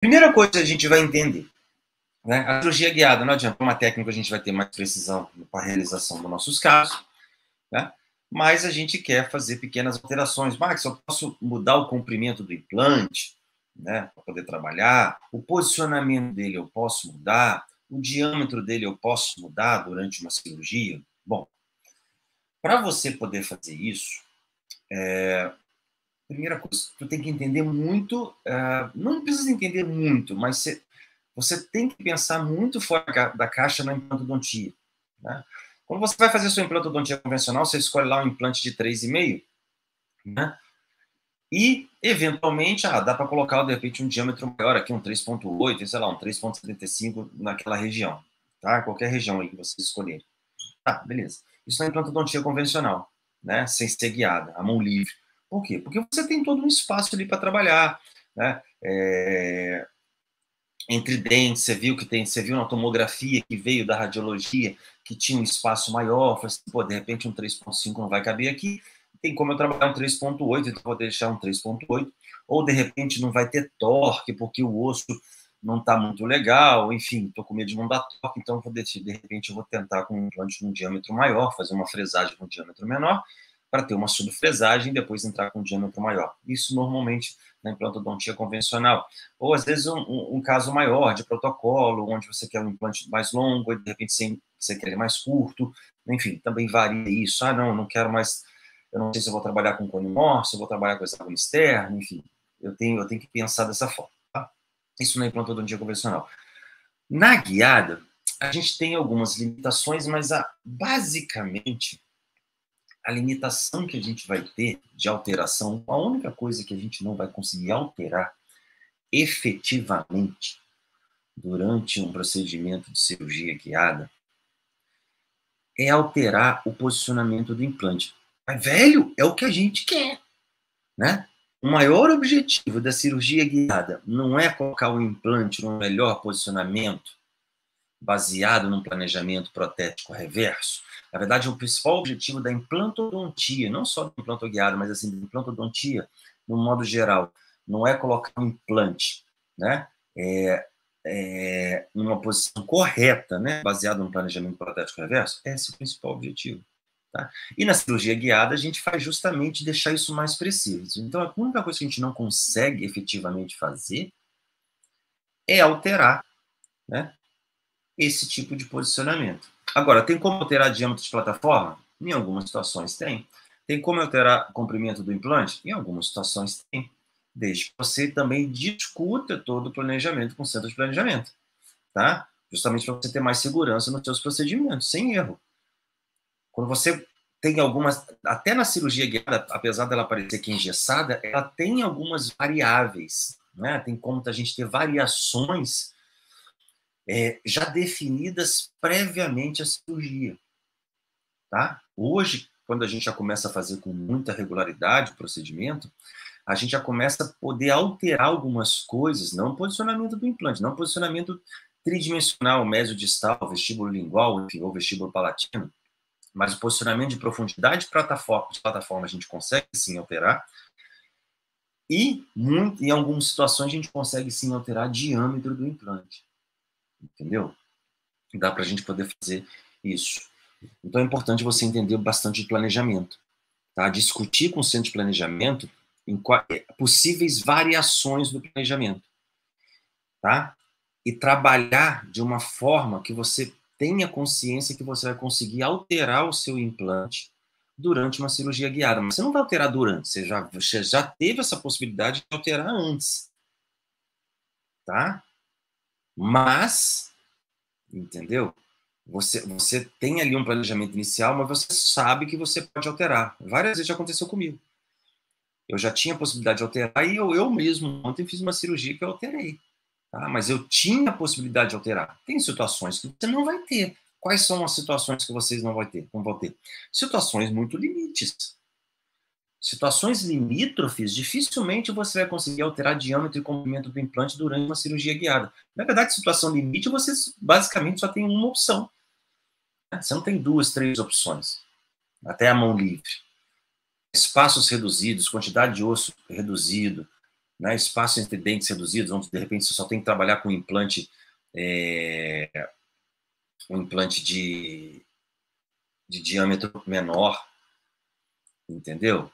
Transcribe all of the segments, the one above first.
Primeira coisa que a gente vai entender, né? A cirurgia guiada, não adianta, uma técnica a gente vai ter mais precisão para a realização dos nossos casos, né? Mas a gente quer fazer pequenas alterações. Max, eu posso mudar o comprimento do implante, né, para poder trabalhar, o posicionamento dele eu posso mudar, o diâmetro dele eu posso mudar durante uma cirurgia? Bom, para você poder fazer isso, primeira coisa, tu tem que entender muito, não precisa entender muito, mas você tem que pensar muito fora da caixa na implantodontia, né? Quando você vai fazer sua implantodontia convencional, você escolhe lá um implante de 3,5, né? E, eventualmente, dá para colocar, de repente, um diâmetro maior aqui, um 3,8, sei lá, um 3,75 naquela região, tá? Qualquer região aí que vocês escolherem. Tá, beleza. Isso na implantodontia convencional, né? Sem ser guiada, a mão livre. Por quê? Porque você tem todo um espaço ali para trabalhar, né? Entre dentes, você viu na tomografia que veio da radiologia que tinha um espaço maior, falei assim, pô, de repente um 3,5 não vai caber aqui, tem como eu trabalhar um 3,8, então vou deixar um 3,8, ou de repente não vai ter torque, porque o osso não está muito legal, enfim, estou com medo de não dar torque, então vou decidir, de repente eu vou tentar com um implante de um diâmetro maior, fazer uma fresagem com um diâmetro menor, para ter uma subfresagem e depois entrar com um diâmetro maior. Isso normalmente na implantodontia convencional. Ou, às vezes, um caso maior de protocolo, onde você quer um implante mais longo, e, de repente, você quer ele mais curto. Enfim, também varia isso. Não quero mais... Eu não sei se eu vou trabalhar com cone morto, se eu vou trabalhar com hexágono externo, enfim. Eu tenho que pensar dessa forma. Tá? Isso na implantodontia convencional. Na guiada, a gente tem algumas limitações, mas, basicamente, a limitação que a gente vai ter de alteração, a única coisa que a gente não vai conseguir alterar efetivamente durante um procedimento de cirurgia guiada é alterar o posicionamento do implante. Mas, velho, é o que a gente quer, né? O maior objetivo da cirurgia guiada não é colocar o implante no melhor posicionamento, baseado num planejamento protético reverso. Na verdade, o principal objetivo da implantodontia, não só da implantoguiada, mas assim, da implantodontia, no modo geral, não é colocar um implante, né? Numa posição correta, né? Baseado no planejamento protético reverso. Esse é o principal objetivo. Tá? E na cirurgia guiada, a gente faz justamente deixar isso mais preciso. Então, a única coisa que a gente não consegue efetivamente fazer é alterar, né, esse tipo de posicionamento. Agora, tem como alterar diâmetro de plataforma? Em algumas situações tem. Tem como alterar o comprimento do implante? Em algumas situações tem. Desde que você também discuta todo o planejamento com o centro de planejamento. Tá? Justamente para você ter mais segurança nos seus procedimentos, sem erro. Quando você tem algumas, até na cirurgia guiada, apesar dela parecer que é engessada, ela tem algumas variáveis, né? Tem como a gente ter variações já definidas previamente à cirurgia, tá? Hoje, quando a gente já começa a fazer com muita regularidade o procedimento, a gente já começa a poder alterar algumas coisas, não o posicionamento do implante, não o posicionamento tridimensional, mesodistal, vestíbulo lingual, enfim, ou vestíbulo palatino, mas o posicionamento de profundidade de plataforma a gente consegue sim alterar, e em algumas situações a gente consegue sim alterar diâmetro do implante, entendeu? Dá para a gente poder fazer isso. Então é importante você entender bastante de planejamento, tá? Discutir com o centro de planejamento possíveis variações do planejamento, tá? E trabalhar de uma forma que você tenha consciência que você vai conseguir alterar o seu implante durante uma cirurgia guiada. Mas você não vai alterar durante, você já teve essa possibilidade de alterar antes, tá? Mas, entendeu? Você tem ali um planejamento inicial, mas você sabe que você pode alterar. Várias vezes já aconteceu comigo. Eu já tinha a possibilidade de alterar e eu mesmo ontem fiz uma cirurgia que eu alterei. Tá? Mas eu tinha a possibilidade de alterar. Tem situações que você não vai ter. Quais são as situações que vocês não vão ter? Situações muito limites. Situações limítrofes, dificilmente você vai conseguir alterar diâmetro e comprimento do implante durante uma cirurgia guiada. Na verdade, situação limite, você basicamente só tem uma opção. Você não tem duas, três opções. Até a mão livre. Espaços reduzidos, quantidade de osso reduzido, né? Espaço entre dentes reduzidos, onde de repente você só tem que trabalhar com um implante de diâmetro menor, entendeu?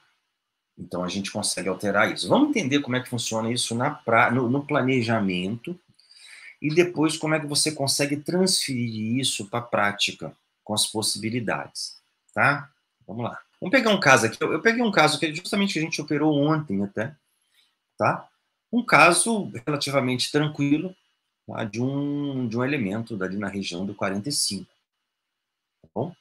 Então a gente consegue alterar isso. Vamos entender como é que funciona isso no planejamento e depois como é que você consegue transferir isso para a prática com as possibilidades, tá? Vamos lá. Vamos pegar um caso aqui. Eu peguei um caso que é justamente que a gente operou ontem até, tá? Um caso relativamente tranquilo, tá? de um elemento dali na região do 45, tá bom?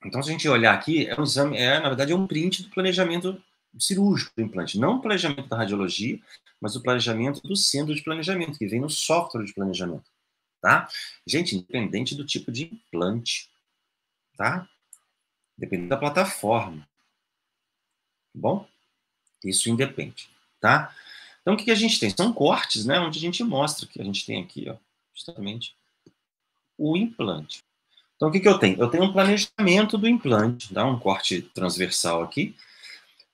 Então, se a gente olhar aqui, é um exame, na verdade, é um print do planejamento cirúrgico do implante. Não o planejamento da radiologia, mas o planejamento do centro de planejamento, que vem no software de planejamento, tá? Gente, independente do tipo de implante, tá? Dependendo da plataforma, tá bom? Isso independe, tá? Então, o que a gente tem? São cortes, né? Onde a gente mostra que a gente tem aqui, ó, justamente, o implante. Então, o que eu tenho? Eu tenho um planejamento do implante, tá? Um corte transversal aqui,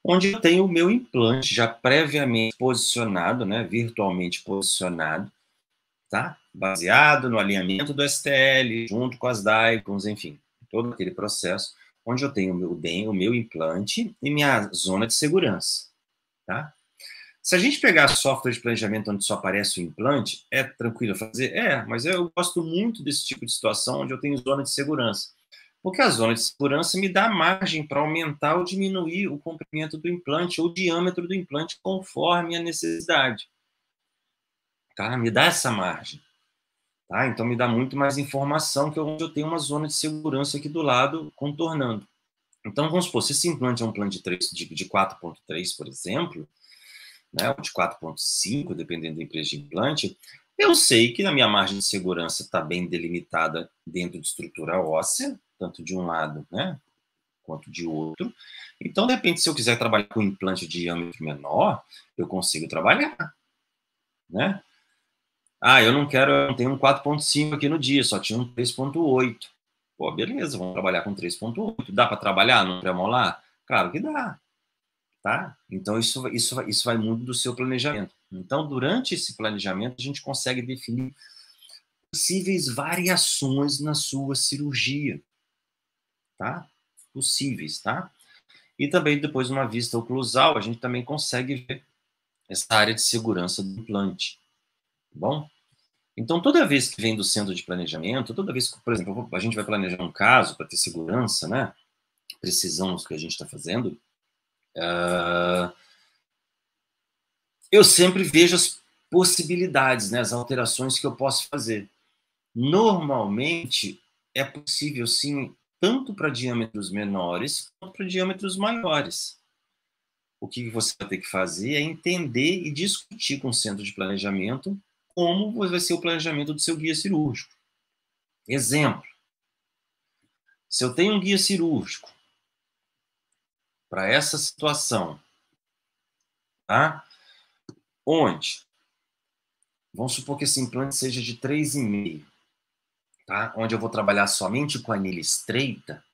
onde eu tenho o meu implante já previamente posicionado, né? Virtualmente posicionado, tá? Baseado no alinhamento do STL, junto com as DICOMs, enfim, todo aquele processo, onde eu tenho o meu implante e minha zona de segurança, tá? Se a gente pegar software de planejamento onde só aparece o implante, é tranquilo fazer? É, mas eu gosto muito desse tipo de situação onde eu tenho zona de segurança. Porque a zona de segurança me dá margem para aumentar ou diminuir o comprimento do implante ou o diâmetro do implante conforme a necessidade. Tá? Me dá essa margem. Tá? Então me dá muito mais informação que onde eu tenho uma zona de segurança aqui do lado contornando. Então vamos supor, se esse implante é um implante de 4.3, por exemplo, né, ou de 4.5, dependendo da empresa de implante, eu sei que a minha margem de segurança está bem delimitada dentro de estrutura óssea, tanto de um lado, né, quanto de outro. Então, de repente, se eu quiser trabalhar com implante de diâmetro menor, eu consigo trabalhar, né? Ah, eu não tenho um 4.5 aqui no dia, só tinha um 3.8. Pô, beleza, vamos trabalhar com 3.8. Dá para trabalhar no premolar? Claro que dá. Tá? Então, isso vai muito do seu planejamento. Então, durante esse planejamento, a gente consegue definir possíveis variações na sua cirurgia, tá? Possíveis, tá? E também, depois, numa vista oclusal, a gente também consegue ver essa área de segurança do implante, tá bom? Então, toda vez que vem do centro de planejamento, toda vez que, por exemplo, a gente vai planejar um caso para ter segurança, né? Precisão no que a gente está fazendo, eu sempre vejo as possibilidades, né, as alterações que eu posso fazer. Normalmente, é possível, sim, tanto para diâmetros menores quanto para diâmetros maiores. O que você vai ter que fazer é entender e discutir com o centro de planejamento como vai ser o planejamento do seu guia cirúrgico. Exemplo, se eu tenho um guia cirúrgico para essa situação, tá? Onde? Vamos supor que esse implante seja de 3,5, tá? Onde eu vou trabalhar somente com anilha estreita,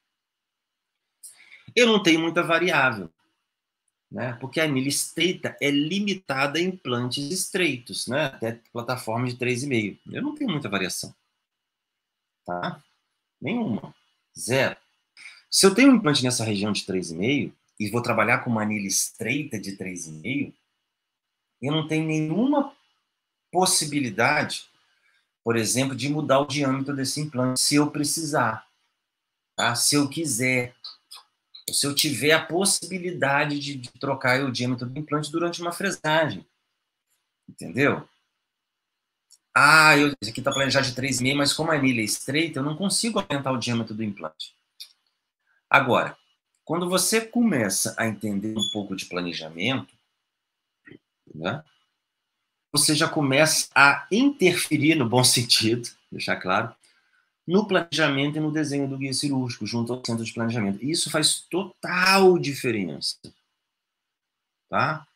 eu não tenho muita variável, né? Porque a anilha estreita é limitada a implantes estreitos, né? Até plataforma de 3,5. Eu não tenho muita variação, tá? Nenhuma. Zero. Se eu tenho um implante nessa região de 3,5 e vou trabalhar com uma anilha estreita de 3,5, eu não tenho nenhuma possibilidade, por exemplo, de mudar o diâmetro desse implante se eu precisar, tá? Se eu quiser. Se eu tiver a possibilidade de trocar o diâmetro do implante durante uma fresagem. Entendeu? Ah, esse aqui está planejado de 3,5, mas como a anilha é estreita, eu não consigo aumentar o diâmetro do implante. Agora, quando você começa a entender um pouco de planejamento, né, você já começa a interferir, no bom sentido, deixar claro, no planejamento e no desenho do guia cirúrgico, junto ao centro de planejamento. E isso faz total diferença. Tá?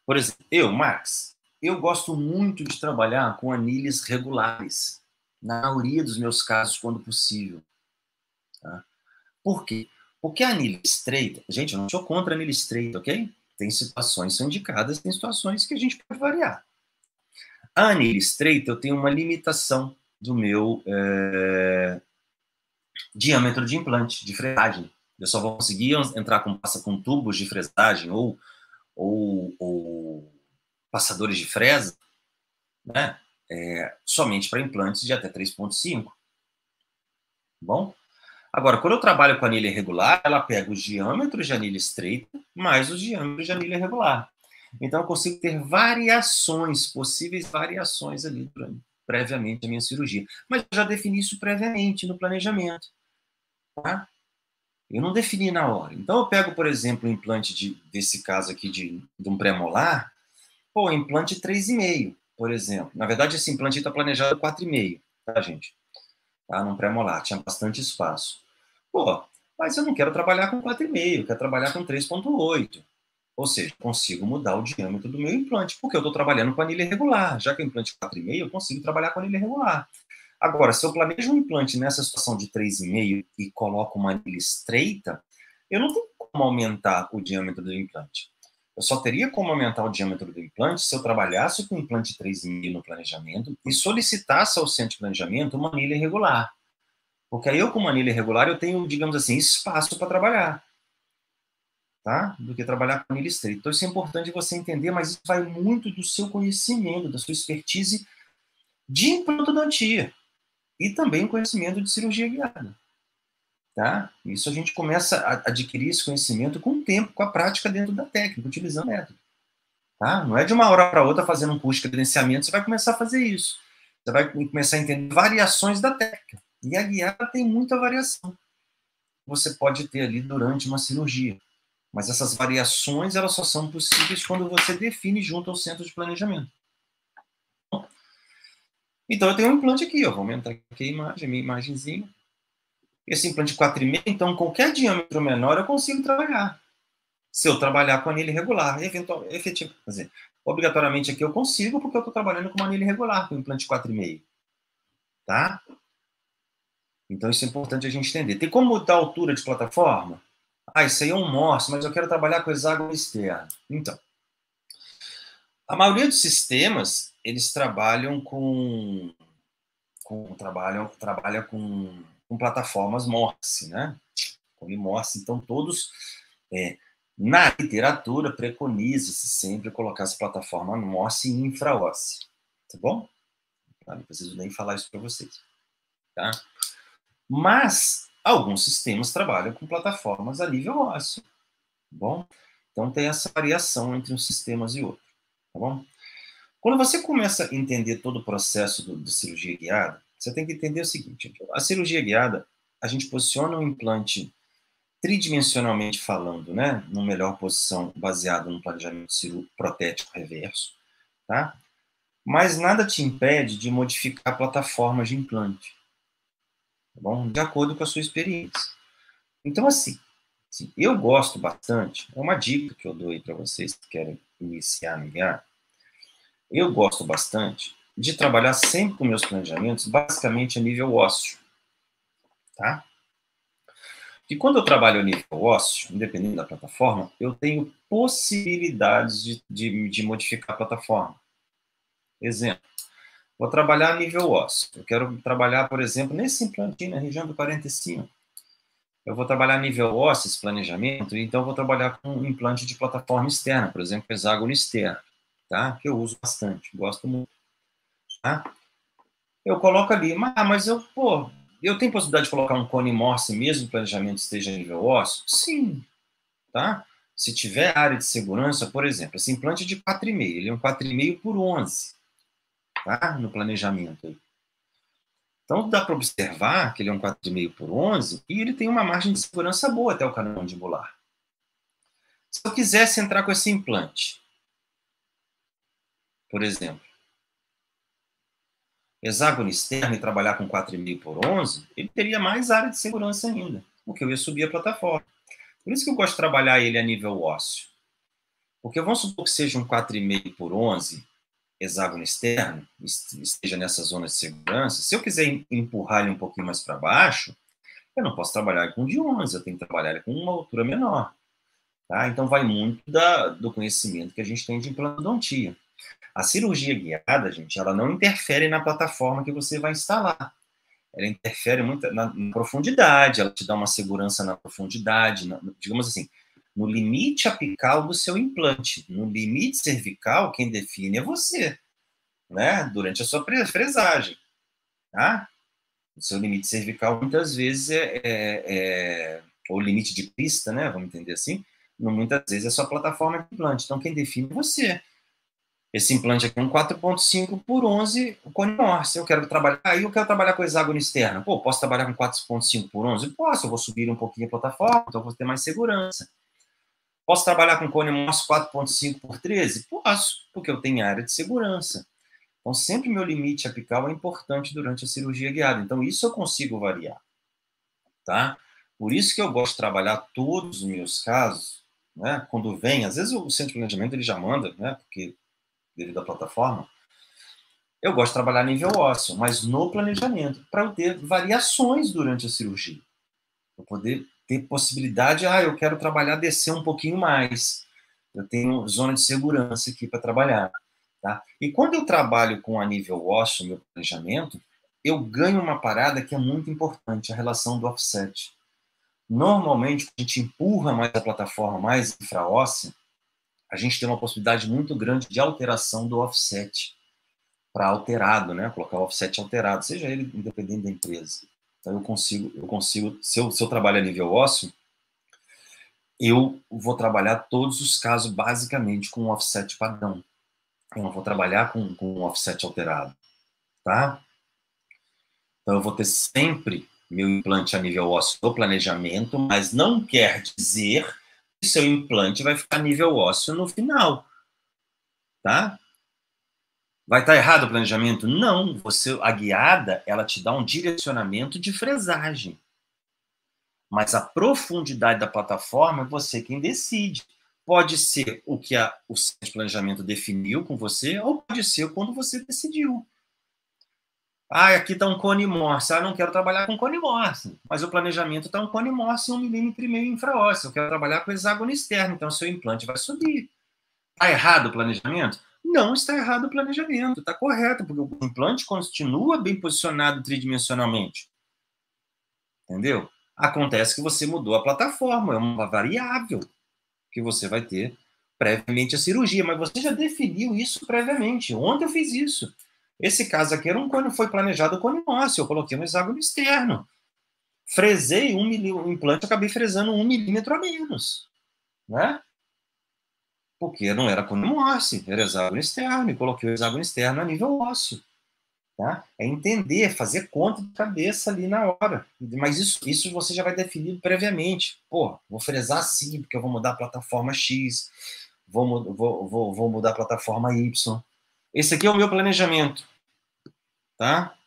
Por exemplo, Max, eu gosto muito de trabalhar com anilhas regulares, na maioria dos meus casos, quando possível. Tá? Por quê? Porque a anilha estreita, gente, eu não sou contra a anilha estreita, ok? Tem situações que são indicadas, tem situações que a gente pode variar. A anilha estreita, eu tenho uma limitação do meu diâmetro de implante, de fresagem. Eu só vou conseguir entrar com tubos de fresagem ou passadores de fresa, né? Somente para implantes de até 3,5. Bom? Agora, quando eu trabalho com anilha irregular, ela pega os diâmetros de anilha estreita mais os diâmetros de anilha irregular. Então, eu consigo ter variações, possíveis variações ali previamente à minha cirurgia. Mas eu já defini isso previamente no planejamento. Tá? Eu não defini na hora. Então, eu pego, por exemplo, o implante desse caso aqui de um pré-molar, implante 3,5, por exemplo. Na verdade, esse implante está planejado 4,5, tá, gente? Tá, num pré-molar, tinha bastante espaço. Mas eu não quero trabalhar com 4,5, eu quero trabalhar com 3,8. Ou seja, consigo mudar o diâmetro do meu implante, porque eu estou trabalhando com anilha irregular. Já que o implante é 4,5, eu consigo trabalhar com anilha irregular. Agora, se eu planejo um implante nessa situação de 3,5 e coloco uma anilha estreita, eu não tenho como aumentar o diâmetro do implante. Eu só teria como aumentar o diâmetro do implante se eu trabalhasse com um implante 3,5 no planejamento e solicitasse ao centro de planejamento uma anilha irregular. Porque aí eu, com uma anilha irregular, eu tenho, digamos assim, espaço para trabalhar. Tá? Do que trabalhar com anilha estreita. Então, isso é importante você entender, mas isso vai muito do seu conhecimento, da sua expertise de implantodontia e também o conhecimento de cirurgia guiada. Tá? Isso a gente começa a adquirir esse conhecimento com o tempo, com a prática dentro da técnica, utilizando o método. Tá? Não é de uma hora para outra fazendo um curso de credenciamento, você vai começar a fazer isso. Você vai começar a entender variações da técnica. E a guiada tem muita variação. Você pode ter ali durante uma cirurgia. Mas essas variações, elas só são possíveis quando você define junto ao centro de planejamento. Então, eu tenho um implante aqui, ó. Vou aumentar aqui a imagem, a minha imagenzinha. Esse implante 4,5, então, qualquer diâmetro menor eu consigo trabalhar. Se eu trabalhar com anilha irregular, efetivo, quer dizer, obrigatoriamente aqui eu consigo, porque eu estou trabalhando com uma anilha irregular, com implante 4,5. Tá? Então, isso é importante a gente entender. Tem como mudar a altura de plataforma? Isso aí é um morse, mas eu quero trabalhar com hexágono externo. Então, a maioria dos sistemas, eles trabalham trabalha com plataformas Morse, né? Com Morse. Então, todos, na literatura, preconiza-se sempre colocar essa plataforma Morse em infraóssea. Tá bom? Não preciso nem falar isso para vocês. Tá? Mas, alguns sistemas trabalham com plataformas a nível ósseo. Tá bom? Então, tem essa variação entre uns sistemas e outros. Tá bom? Quando você começa a entender todo o processo de cirurgia guiada, você tem que entender o seguinte: a cirurgia guiada, a gente posiciona um implante tridimensionalmente falando, né, numa melhor posição, baseado no planejamento protético reverso, tá? Mas nada te impede de modificar a plataforma de implante, tá bom? De acordo com a sua experiência. Então, assim, eu gosto bastante, é uma dica que eu dou aí para vocês que querem iniciar a guiar. Eu gosto bastante de trabalhar sempre com meus planejamentos, basicamente a nível ósseo, tá? E quando eu trabalho a nível ósseo, independente da plataforma, eu tenho possibilidades de modificar a plataforma. Exemplo, vou trabalhar a nível ósseo. Eu quero trabalhar, por exemplo, nesse implantinho, na região do 45. Eu vou trabalhar a nível ósseo, esse planejamento, então eu vou trabalhar com um implante de plataforma externa, por exemplo, hexágono externo, tá? Que eu uso bastante, gosto muito. Tá? Eu coloco ali, mas eu tenho possibilidade de colocar um cone Morse mesmo que o planejamento esteja a nível ósseo? Sim, tá? Se tiver área de segurança, por exemplo, esse implante de 4,5, ele é um 4,5 por 11, tá? No planejamento. Então, dá para observar que ele é um 4,5 por 11 e ele tem uma margem de segurança boa até o canal mandibular. Se eu quisesse entrar com esse implante, por exemplo, hexágono externo e trabalhar com 4,5 por 11, ele teria mais área de segurança ainda, porque eu ia subir a plataforma. Por isso que eu gosto de trabalhar ele a nível ósseo. Porque vamos supor que seja um 4,5 por 11, hexágono externo, esteja nessa zona de segurança. Se eu quiser empurrar ele um pouquinho mais para baixo, eu não posso trabalhar com de 11, eu tenho que trabalhar com uma altura menor. Tá? Então, vai muito do conhecimento que a gente tem de implantodontia. A cirurgia guiada, gente, ela não interfere na plataforma que você vai instalar. Ela interfere muito na profundidade, ela te dá uma segurança na profundidade, digamos assim, no limite apical do seu implante. No limite cervical, quem define é você, né? Durante a sua fresagem, tá? O seu limite cervical, muitas vezes, o limite de pista, né? Vamos entender assim. Muitas vezes é a sua plataforma de implante. Então, quem define é você. Esse implante aqui é um 4.5 por 11 cone Morse. Eu quero trabalhar com hexágono externo. Pô, posso trabalhar com 4.5 por 11? Posso, eu vou subir um pouquinho a plataforma, então eu vou ter mais segurança. Posso trabalhar com cone Morse 4.5 por 13? Posso, porque eu tenho área de segurança. Então, sempre meu limite apical é importante durante a cirurgia guiada. Então, isso eu consigo variar, tá? Por isso que eu gosto de trabalhar todos os meus casos, né? Quando vem, às vezes o centro de planejamento ele já manda, né? Porque devido à plataforma, eu gosto de trabalhar nível ósseo, mas no planejamento, para eu ter variações durante a cirurgia. Para poder ter possibilidade, eu quero trabalhar, descer um pouquinho mais. Eu tenho zona de segurança aqui para trabalhar. Tá? E quando eu trabalho com a nível ósseo, meu planejamento, eu ganho uma parada que é muito importante, a relação do offset. Normalmente, a gente empurra mais a plataforma mais infraóssea, a gente tem uma possibilidade muito grande de alteração do offset para alterado, né? Colocar o offset alterado, seja ele independente da empresa. Então eu consigo, se eu trabalho a nível ósseo, eu vou trabalhar todos os casos basicamente com um offset padrão. Eu não vou trabalhar com um offset alterado, tá? Então eu vou ter sempre meu implante a nível ósseo do planejamento, mas não quer dizer que seu implante vai ficar a nível ósseo no final, tá? Vai estar errado o planejamento? Não. A guiada, ela te dá um direcionamento de fresagem. Mas a profundidade da plataforma é você quem decide. Pode ser o que o centro de planejamento definiu com você, ou pode ser quando você decidiu. Aqui está um cone Morse. Não quero trabalhar com cone Morse. Mas o planejamento está um cone Morse 1,5 mm infraósseo. Eu quero trabalhar com hexágono externo, então seu implante vai subir. Está errado o planejamento? Não está errado o planejamento, está correto, porque o implante continua bem posicionado tridimensionalmente. Entendeu? Acontece que você mudou a plataforma, é uma variável que você vai ter previamente a cirurgia, mas você já definiu isso previamente. Ontem eu fiz isso. Esse caso aqui era quando foi planejado o cone ósseo, eu coloquei um hexágono externo. Fresei o implante, acabei fresando 1 milímetro a menos, né? Porque não era cone Morse, era hexágono externo, e coloquei o hexágono externo a nível ósseo. Tá? É entender, fazer conta de cabeça ali na hora. Mas isso você já vai definir previamente. Pô, vou fresar sim, porque eu vou mudar a plataforma X, vou mudar a plataforma Y. Esse aqui é o meu planejamento. Tá?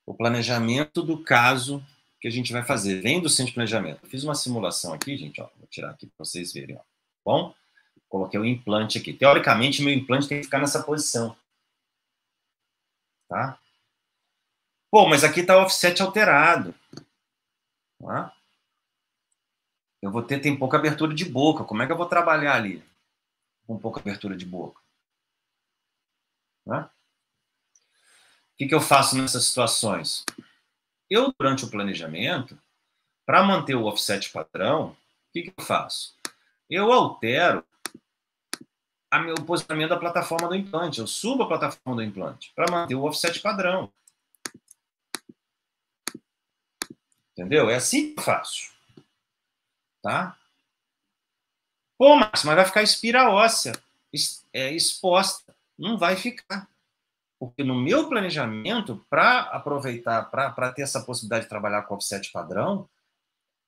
O planejamento do caso que a gente vai fazer. Vem do centro de planejamento. Eu fiz uma simulação aqui, gente. Ó, vou tirar aqui para vocês verem. Ó. Bom, coloquei o implante aqui. Teoricamente, meu implante tem que ficar nessa posição. Tá? Pô, mas aqui está o offset alterado. Tá? Eu vou tem pouca abertura de boca. Como é que eu vou trabalhar ali com pouca abertura de boca? Né? O que eu faço nessas situações? Eu, durante o planejamento, para manter o offset padrão, o que eu faço? Eu altero o posicionamento da plataforma do implante. Eu subo a plataforma do implante para manter o offset padrão. Entendeu? É assim que eu faço. Tá? Pô, Márcio, mas vai ficar espira óssea exposta. Não vai ficar. Porque no meu planejamento, para aproveitar, para ter essa possibilidade de trabalhar com offset padrão,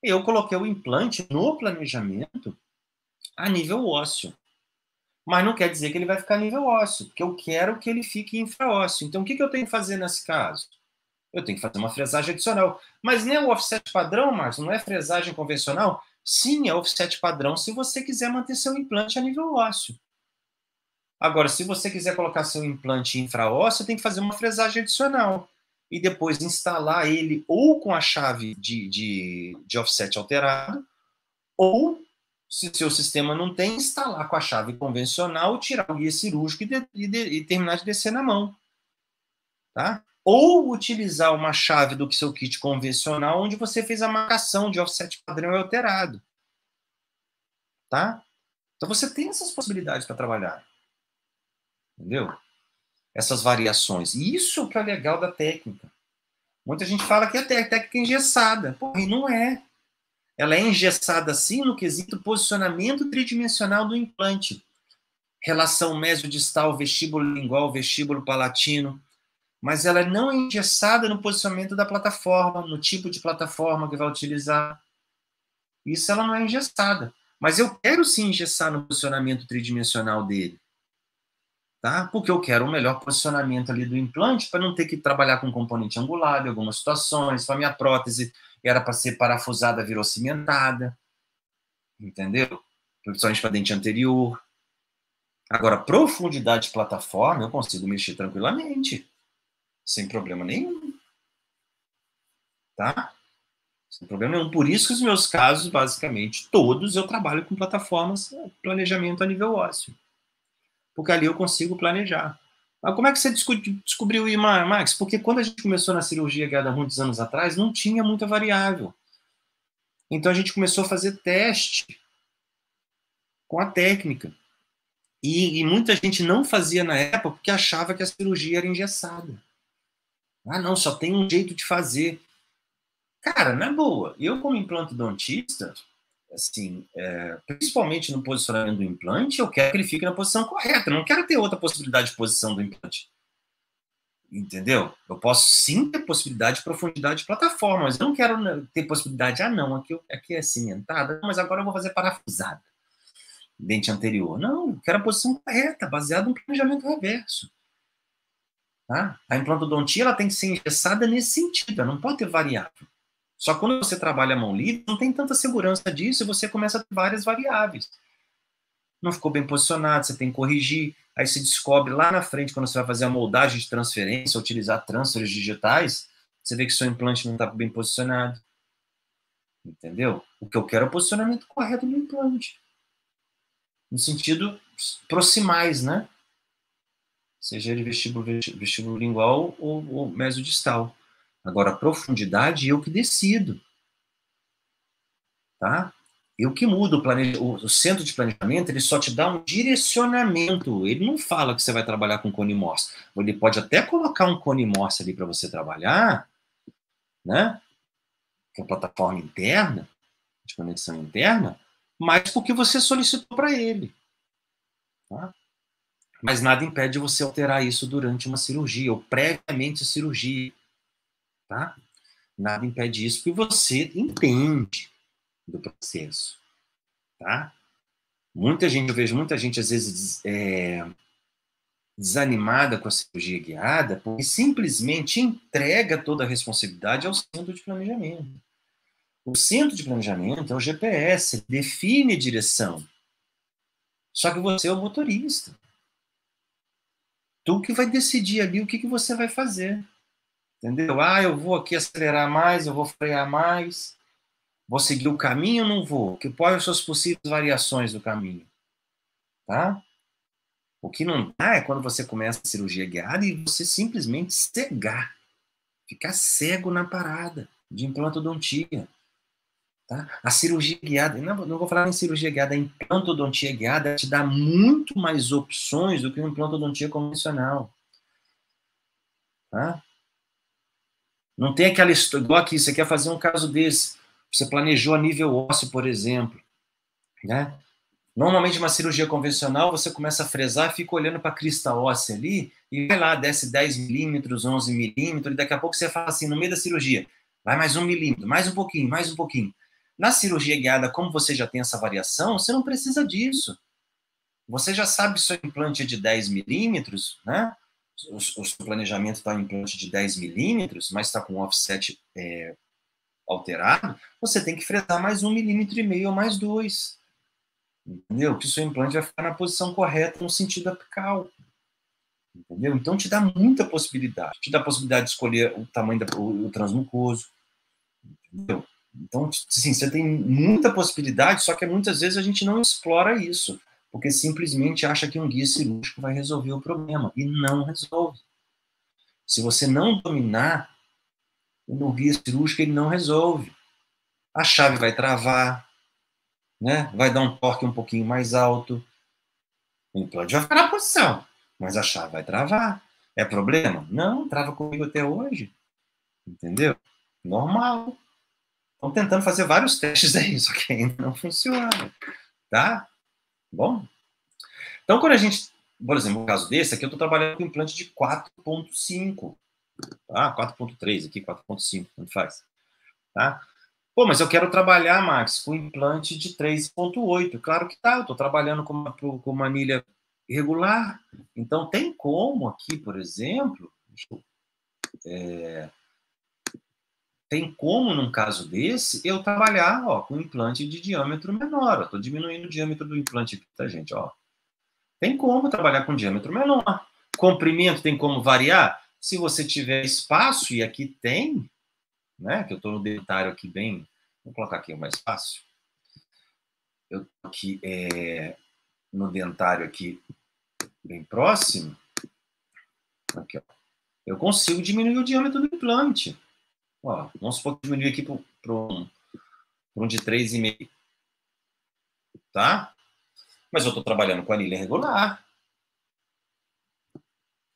eu coloquei o implante no planejamento a nível ósseo. Mas não quer dizer que ele vai ficar a nível ósseo, porque eu quero que ele fique infraósseo. Então, o que eu tenho que fazer nesse caso? Eu tenho que fazer uma fresagem adicional. Mas nem o offset padrão, Márcio, não é fresagem convencional? Sim, é offset padrão se você quiser manter seu implante a nível ósseo. Agora, se você quiser colocar seu implante infraósseo, tem que fazer uma fresagem adicional. E depois instalar ele ou com a chave de offset alterado, Ou, se seu sistema não tem, instalar com a chave convencional, tirar o guia cirúrgico e terminar de descer na mão. Tá? Ou utilizar uma chave do seu kit convencional, onde você fez a marcação de offset padrão alterado. Tá? Então você tem essas possibilidades para trabalhar. Entendeu? Essas variações. E isso que é legal da técnica. Muita gente fala que a técnica é engessada. Porra, e não é. Ela é engessada, sim, no quesito posicionamento tridimensional do implante. Relação mesodistal, vestíbulo lingual, vestíbulo palatino. Mas ela não é engessada no posicionamento da plataforma, no tipo de plataforma que vai utilizar. Isso ela não é engessada. Mas eu quero sim engessar no posicionamento tridimensional dele. Tá? Porque eu quero um melhor posicionamento ali do implante para não ter que trabalhar com componente angular em algumas situações. Então, a minha prótese era para ser parafusada, virou cimentada. Entendeu? Principalmente para dente anterior. Agora, profundidade de plataforma, eu consigo mexer tranquilamente. Sem problema nenhum. Tá? Sem problema nenhum. Por isso que os meus casos, basicamente, todos eu trabalho com plataformas, planejamento a nível ósseo. Porque ali eu consigo planejar. Mas como é que você descobriu isso, Max? Porque quando a gente começou na cirurgia guiada há muitos anos atrás, não tinha muita variável. Então a gente começou a fazer teste com a técnica. E muita gente não fazia na época porque achava que a cirurgia era engessada. Ah, não, só tem um jeito de fazer. Cara, na boa, eu como implantodontista, assim, principalmente no posicionamento do implante, eu quero que ele fique na posição correta. Eu não quero ter outra possibilidade de posição do implante. Entendeu? Eu posso sim ter possibilidade de profundidade de plataforma, mas eu não quero ter possibilidade, não, aqui é cimentada, mas agora eu vou fazer parafusada. Dente anterior. Não, eu quero a posição correta, baseada no planejamento reverso. Tá? A implantodontia ela tem que ser engessada nesse sentido, ela não pode ter variável. Só que quando você trabalha a mão livre, não tem tanta segurança disso e você começa a ter várias variáveis. Não ficou bem posicionado, você tem que corrigir. Aí se descobre lá na frente, quando você vai fazer a moldagem de transferência, utilizar transfers digitais, você vê que seu implante não está bem posicionado. Entendeu? O que eu quero é o posicionamento correto do implante. No sentido proximais, né? Seja ele vestíbulo lingual ou mesodistal. Agora, a profundidade eu que decido. Tá? Eu que mudo o centro de planejamento, ele só te dá um direcionamento. Ele não fala que você vai trabalhar com cone Morse. Ele pode até colocar um cone Morse ali para você trabalhar, né? Que é a plataforma interna, de conexão interna, mas porque você solicitou para ele. Tá? Mas nada impede você alterar isso durante uma cirurgia, ou previamente a cirurgia. Tá? Nada impede isso, porque você entende do processo. Tá? Eu vejo muita gente, às vezes, desanimada com a cirurgia guiada, porque simplesmente entrega toda a responsabilidade ao centro de planejamento. O centro de planejamento é o GPS, define a direção. Só que você é o motorista. Tu que vai decidir ali o que você vai fazer. Entendeu? Ah, eu vou aqui acelerar mais, eu vou frear mais, vou seguir o caminho ou não vou? Quais são as possíveis variações do caminho? Tá? O que não dá é quando você começa a cirurgia guiada e você simplesmente cegar. Ficar cego na parada de implantodontia. Tá? A cirurgia guiada, não vou falar em cirurgia guiada, a implantodontia guiada te dá muito mais opções do que uma implantodontia convencional. Tá? Não tem aquela história, igual aqui, você quer fazer um caso desse, você planejou a nível ósseo, por exemplo. Né? Normalmente, uma cirurgia convencional, você começa a fresar, fica olhando para a crista óssea ali, e vai lá, desce 10 milímetros, 11 milímetros, e daqui a pouco você fala assim, no meio da cirurgia, vai mais 1 milímetro, mais um pouquinho, mais um pouquinho. Na cirurgia guiada, como você já tem essa variação, você não precisa disso. Você já sabe que seu implante é de 10 milímetros, né? O seu planejamento está em implante de 10 milímetros, mas está com o offset alterado, você tem que fresar mais 1,5 milímetro ou mais 2. Entendeu? Que o seu implante vai ficar na posição correta no sentido apical. Entendeu? Então te dá muita possibilidade. Te dá a possibilidade de escolher o tamanho do transmucoso. Entendeu? Então, assim, você tem muita possibilidade, só que muitas vezes a gente não explora isso, porque simplesmente acha que um guia cirúrgico vai resolver o problema, e não resolve. Se você não dominar, no guia cirúrgico ele não resolve. A chave vai travar, né? Vai dar um torque um pouquinho mais alto, o implante vai ficar na posição, mas a chave vai travar. É problema? Não, trava comigo até hoje, entendeu? Normal. Estão tentando fazer vários testes aí, só que ainda não funciona, tá? Bom? Então, quando a gente, por exemplo, no caso desse, aqui eu estou trabalhando com implante de 4.5, tá? 4.3 aqui, 4.5, tanto faz, tá? Pô, mas eu quero trabalhar, Max, com implante de 3.8. Claro que tá, eu estou trabalhando com uma anilha regular. Então, tem como aqui, por exemplo, tem como, num caso desse, eu trabalhar com implante de diâmetro menor. Estou diminuindo o diâmetro do implante aqui, tá, gente? Ó. Tem como trabalhar com diâmetro menor. Comprimento tem como variar? Se você tiver espaço, e aqui tem, né? Que eu estou no dentário aqui bem... Vou colocar aqui o mais fácil. Eu estou aqui no dentário aqui bem próximo. Aqui, ó. Eu consigo diminuir o diâmetro do implante. Ó, vamos supor que diminuir aqui para um de 3,5. Tá? Mas eu estou trabalhando com anilha regular.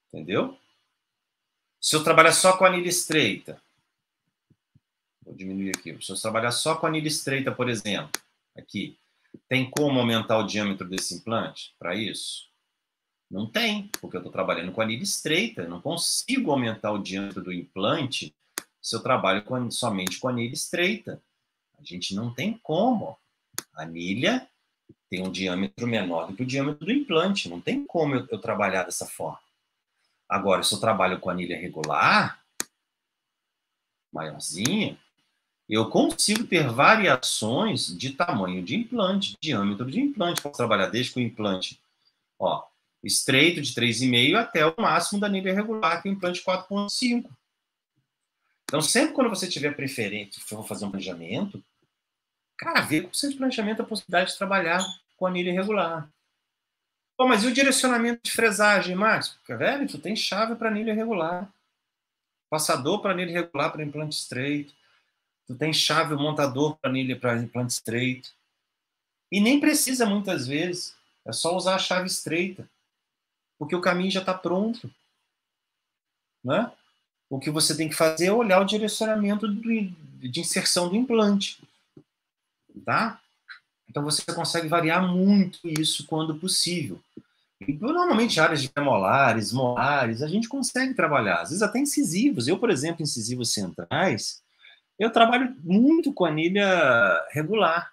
Entendeu? Se eu trabalhar só com anilha estreita, vou diminuir aqui. Se eu trabalhar só com anilha estreita, por exemplo, aqui, tem como aumentar o diâmetro desse implante para isso? Não tem, porque eu estou trabalhando com anilha estreita. Eu não consigo aumentar o diâmetro do implante se eu trabalho somente com anilha estreita. A gente não tem como. A anilha tem um diâmetro menor do que o diâmetro do implante. Não tem como eu trabalhar dessa forma. Agora, se eu trabalho com anilha regular, maiorzinha, eu consigo ter variações de tamanho de implante, diâmetro de implante. Posso trabalhar desde com o implante estreito de 3,5 até o máximo da anilha regular, que é o implante 4,5. Então, sempre quando você tiver preferência, for fazer um planejamento, cara, vê com o seu planejamento a possibilidade de trabalhar com anilha regular. Pô, mas e o direcionamento de fresagem, Max? Porque, velho, tu tem chave para anilha regular, passador para anilha regular para implante estreito, tu tem chave, montador para anilha para implante estreito. E nem precisa muitas vezes, é só usar a chave estreita, porque o caminho já está pronto, né? O que você tem que fazer é olhar o direcionamento de inserção do implante, tá? Então você consegue variar muito isso quando possível. E, normalmente áreas de premolares, molares, a gente consegue trabalhar, às vezes até incisivos. Eu, por exemplo, incisivos centrais, eu trabalho muito com anilha regular,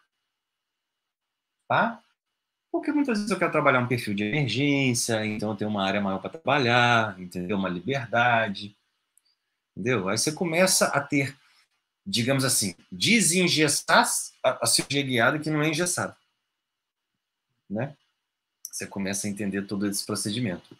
tá? Porque muitas vezes eu quero trabalhar um perfil de emergência, então eu tenho uma área maior para trabalhar, entendeu? Uma liberdade, entendeu? Aí você começa a ter, digamos assim, desengessar a cirurgia guiada que não é engessada, né? Você começa a entender todo esse procedimento.